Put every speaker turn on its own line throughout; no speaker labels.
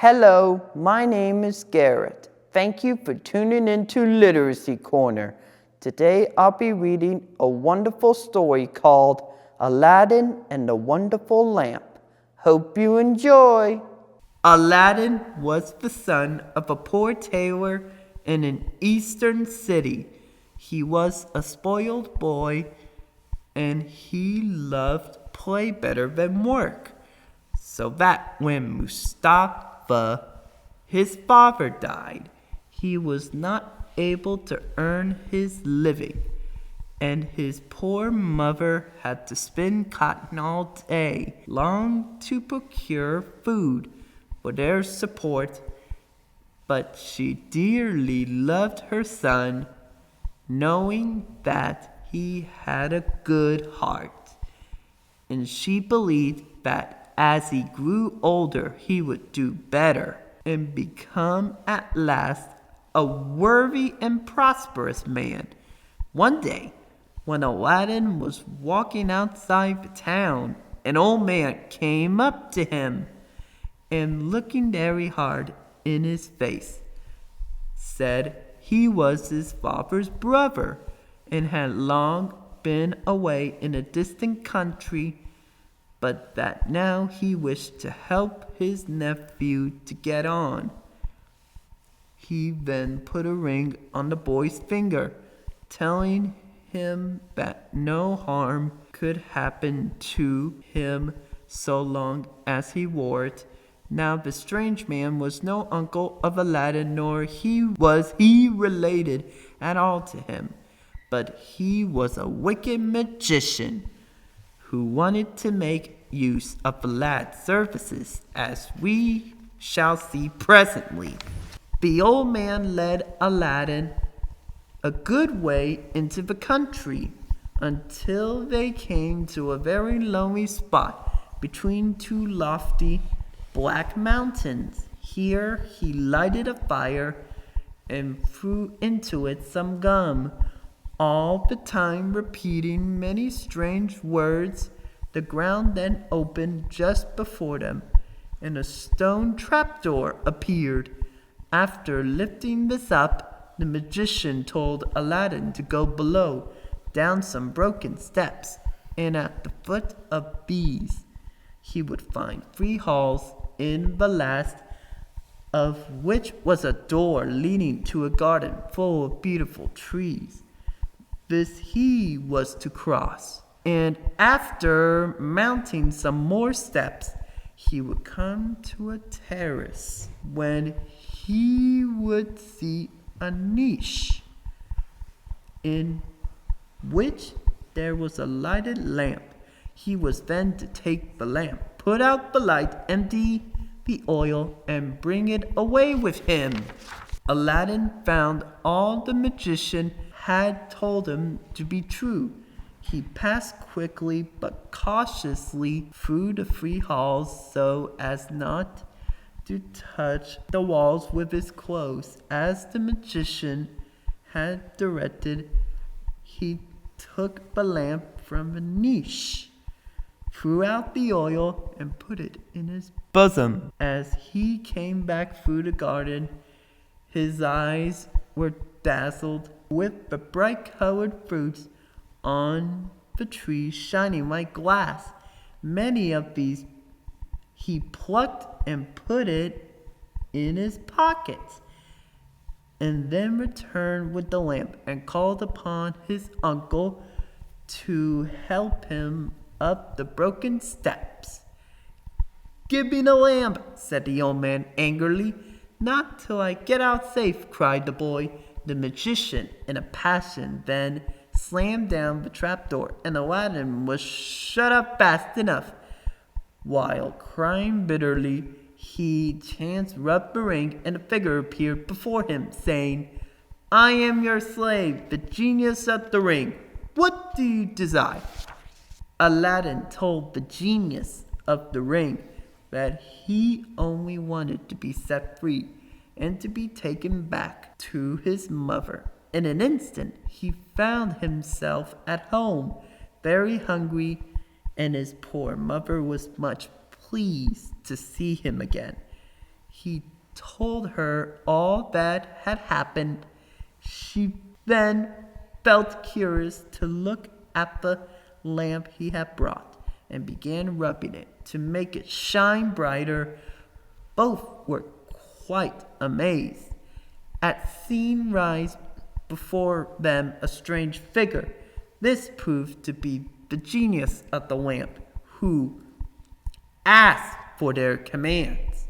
Hello, my name is Garrett. Thank you for tuning into Literacy Corner. Today I'll be reading a wonderful story called Aladdin and the Wonderful Lamp. Hope you enjoy. Aladdin was the son of a poor tailor in an eastern city. He was a spoiled boy and he loved play better than work. So that when Mustafa, his father, died, he was not able to earn his living, and his poor mother had to spin cotton all day long to procure food for their support. But she dearly loved her son, knowing that he had a good heart, and she believed that as he grew older, he would do better and become at last a worthy and prosperous man. One day, when Aladdin was walking outside the town, an old man came up to him and, looking very hard in his face, said he was his father's brother and had long been away in a distant country, but that now he wished to help his nephew to get on. He then put a ring on the boy's finger, telling him that no harm could happen to him so long as he wore it. Now the strange man was no uncle of Aladdin, nor was he related at all to him, but he was a wicked magician who wanted to make use of Aladdin's services, as we shall see presently. The old man led Aladdin a good way into the country until they came to a very lonely spot between two lofty black mountains. Here he lighted a fire and threw into it some gum, all the time repeating many strange words. The ground then opened just before them, and a stone trapdoor appeared. After lifting this up, the magician told Aladdin to go below, down some broken steps, and at the foot of these he would find 3 halls, in the last of which was a door leading to a garden full of beautiful trees. This he was to cross, and after mounting some more steps, he would come to a terrace, when he would see a niche, in which there was a lighted lamp. He was then to take the lamp, put out the light, empty the oil, and bring it away with him. Aladdin found all the magician had told him to be true. He passed quickly but cautiously through the 3 halls so as not to touch the walls with his clothes. As the magician had directed, he took the lamp from the niche, threw out the oil, and put it in his bosom. As he came back through the garden, his eyes were dazzled with the bright-colored fruits on the trees shining like glass. Many of these he plucked and put it in his pockets, and then returned with the lamp and called upon his uncle to help him up the broken steps. "Give me the lamp," said the old man angrily. "Not till I get out safe," cried the boy. The magician, in a passion, then slammed down the trapdoor, and Aladdin was shut up fast enough. While crying bitterly, he chanced rubbed the ring, and a figure appeared before him, saying, "I am your slave, the genius of the ring. What do you desire?" Aladdin told the genius of the ring that he only wanted to be set free and to be taken back to his mother. In an instant he found himself at home, very hungry, and his poor mother was much pleased to see him again. He told her all that had happened. She then felt curious to look at the lamp he had brought and began rubbing it to make it shine brighter. Both were quite amazed at seeing rise before them a strange figure. This proved to be the genius of the lamp, who asked for their commands.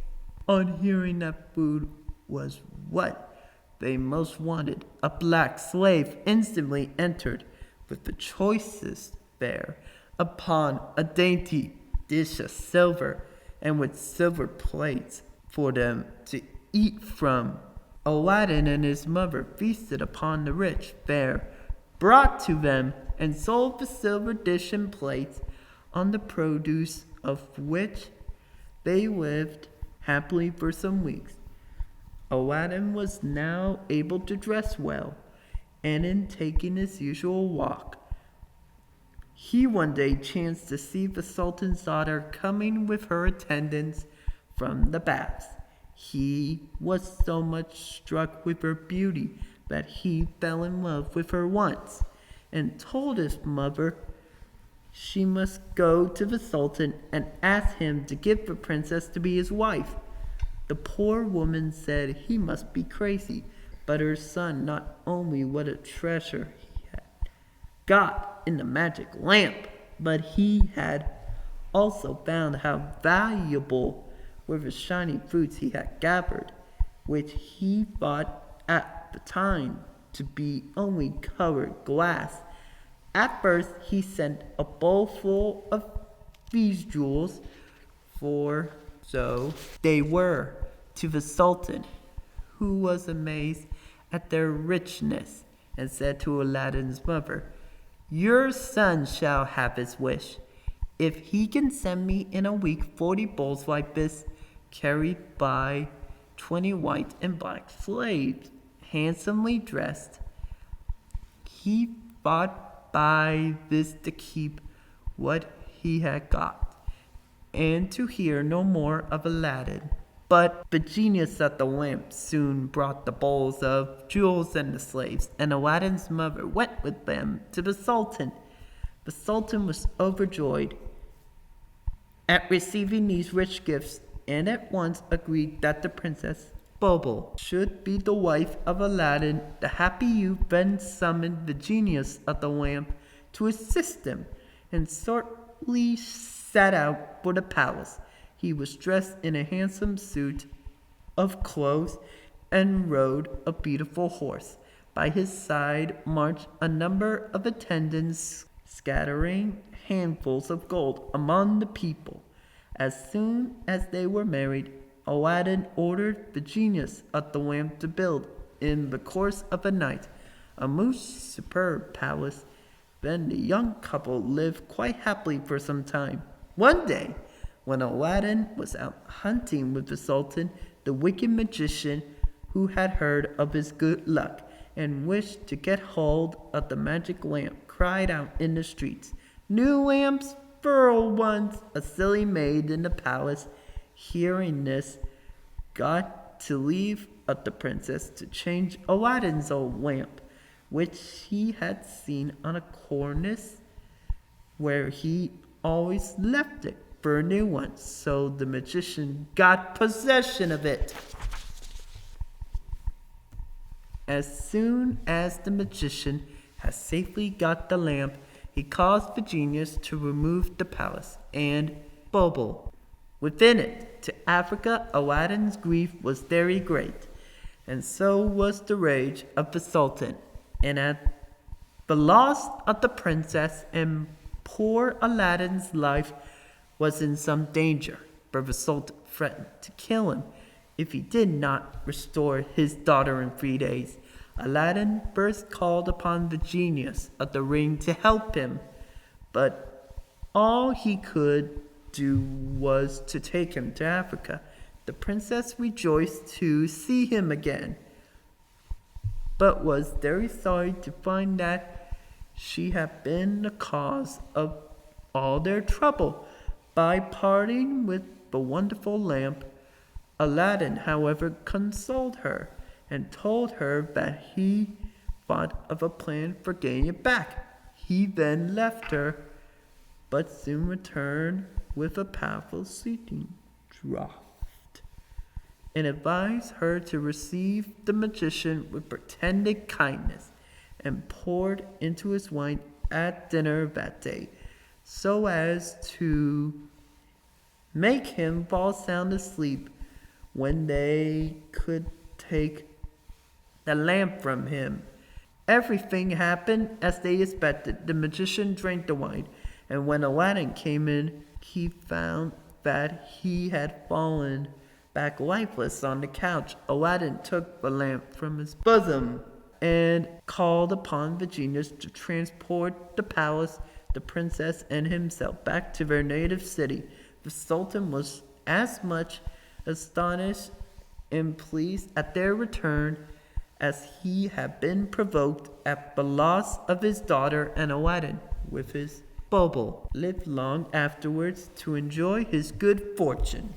On hearing that food was what they most wanted, a black slave instantly entered with the choicest fare upon a dainty dish of silver, and with silver plates for them to eat from. Aladdin and his mother feasted upon the rich fare brought to them, and sold the silver dish and plates, on the produce of which they lived happily for some weeks. Aladdin was now able to dress well, and in taking his usual walk, he one day chanced to see the Sultan's daughter coming with her attendants from the baths. He was so much struck with her beauty that he fell in love with her once, and told his mother she must go to the Sultan and ask him to give the princess to be his wife. The poor woman said he must be crazy, but her son not only what a treasure he had got in the magic lamp, but he had also found how valuable were the shiny fruits he had gathered, which he thought at the time to be only colored glass. At first he sent a bowl full of these jewels, for so they were, to the Sultan, who was amazed at their richness, and said to Aladdin's mother, "Your son shall have his wish, if he can send me in a week 40 bowls like this, carried by 20 white and black slaves, handsomely dressed." He thought by this to keep what he had got, and to hear no more of Aladdin. But the genius of the lamp soon brought the bowls of jewels and the slaves, and Aladdin's mother went with them to the Sultan. The Sultan was overjoyed at receiving these rich gifts, and at once agreed that the Princess Bubble should be the wife of Aladdin. The happy youth then summoned the genius of the lamp to assist him, and shortly set out for the palace. He was dressed in a handsome suit of clothes and rode a beautiful horse. By his side marched a number of attendants, scattering handfuls of gold among the people. As soon as they were married, Aladdin ordered the genius of the lamp to build, in the course of a night, a most superb palace. Then the young couple lived quite happily for some time. One day, when Aladdin was out hunting with the Sultan, the wicked magician, who had heard of his good luck and wished to get hold of the magic lamp, cried out in the streets, "New lamps for old ones!" A silly maid in the palace, hearing this, got to leave of the princess to change Aladdin's old lamp, which he had seen on a cornice where he always left it, for a new one. So the magician got possession of it. As soon as the magician had safely got the lamp, he caused the genius to remove the palace and bubble within it to Africa. Aladdin's grief was very great, and so was the rage of the Sultan, and at the loss of the princess, and poor Aladdin's life was in some danger, for the Sultan threatened to kill him if he did not restore his daughter in 3 days. Aladdin first called upon the genius of the ring to help him, but all he could do was to take him to Africa. The princess rejoiced to see him again, but was very sorry to find that she had been the cause of all their trouble by parting with the wonderful lamp. Aladdin, however, consoled her and told her that he thought of a plan for getting it back. He then left her, but soon returned with a powerful sleeping draught and advised her to receive the magician with pretended kindness and poured into his wine at dinner that day, so as to make him fall sound asleep when they could take the lamp from him. Everything happened as they expected. The magician drank the wine, and when Aladdin came in, he found that he had fallen back lifeless on the couch. Aladdin took the lamp from his bosom and called upon the genius to transport the palace, the princess, and himself back to their native city. The Sultan was as much astonished and pleased at their return as he had been provoked at the loss of his daughter, and Aladdin, with his bauble, lived long afterwards to enjoy his good fortune.